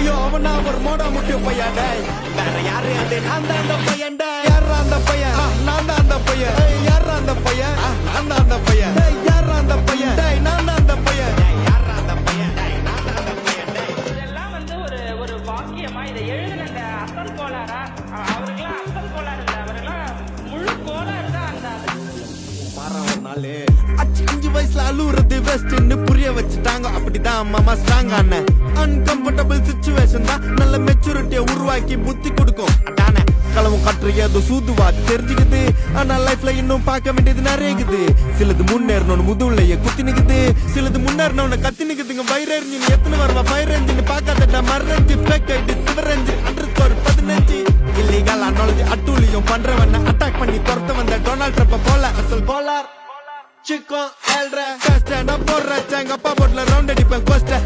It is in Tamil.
ஐயோ அவனா ஒரு மோடா முட்டிய பையன் டேய் வேற யாரு அது நான் தான் அந்த பையன் டேய் யாரா அந்த பையன் நான் தான் அந்த பையன் யாரா அந்த பையன் நான் தான் அந்த பையன் டேய் யாரா அந்த பையன் டேய் நான் தான் அந்த பையன் டேய் யாரா அந்த பையன் டேய் நான் தான் அந்த பையன் டேய் இதெல்லாம் வந்து ஒரு வாக்கியமா இதை எழுதுன அசல் கோளாரா அவருக்கெல்லாம் அசல் கோளாறு இல்லை அவரெல்லாம் முழு கோளாறு தான் அந்த அஞ்சு வயசுல அழுவுறது பெஸ்ட்னு புரிய வச்சுட்டாங்க அப்படிதான் மாமா ஸ்ட்ராங் ஆன அன்கம்ஃபர்டபிள் சிச்சுவேஷன் தான் நல்ல மெச்சூரிட்டியை உருவாக்கி புத்தி கொடுக்கும் அதானே களவும் கற்று ஏதோ சூதுவாது தெரிஞ்சுக்குது ஆனா லைஃப்ல இன்னும் பார்க்க வேண்டியது நிறையக்குது சிலது முன்னேறணும்னு முதுகுலையே குத்தி நிக்குது சிலது முன்னேறணும்னு கத்தி நிக்குதுங்க ஃபயர் என்ஜின் எத்தனை வருவா ஃபயர் என்ஜின் பார்க்காதடா மரஞ்சு ஃபேக் ஐடி சிவரஞ்சு அண்டர்ஸ்கோர் 15 இல்லீகல் அனாலஜி அட்டூழியம் பண்றவன அட்டாக் பண்ணி துரத்த வந்த டொனால்ட் ட்ரம்ப் போல அசல் polar Chico, el re, casta, no porra, changa, pa' por la ronda, ni pa' encuesta.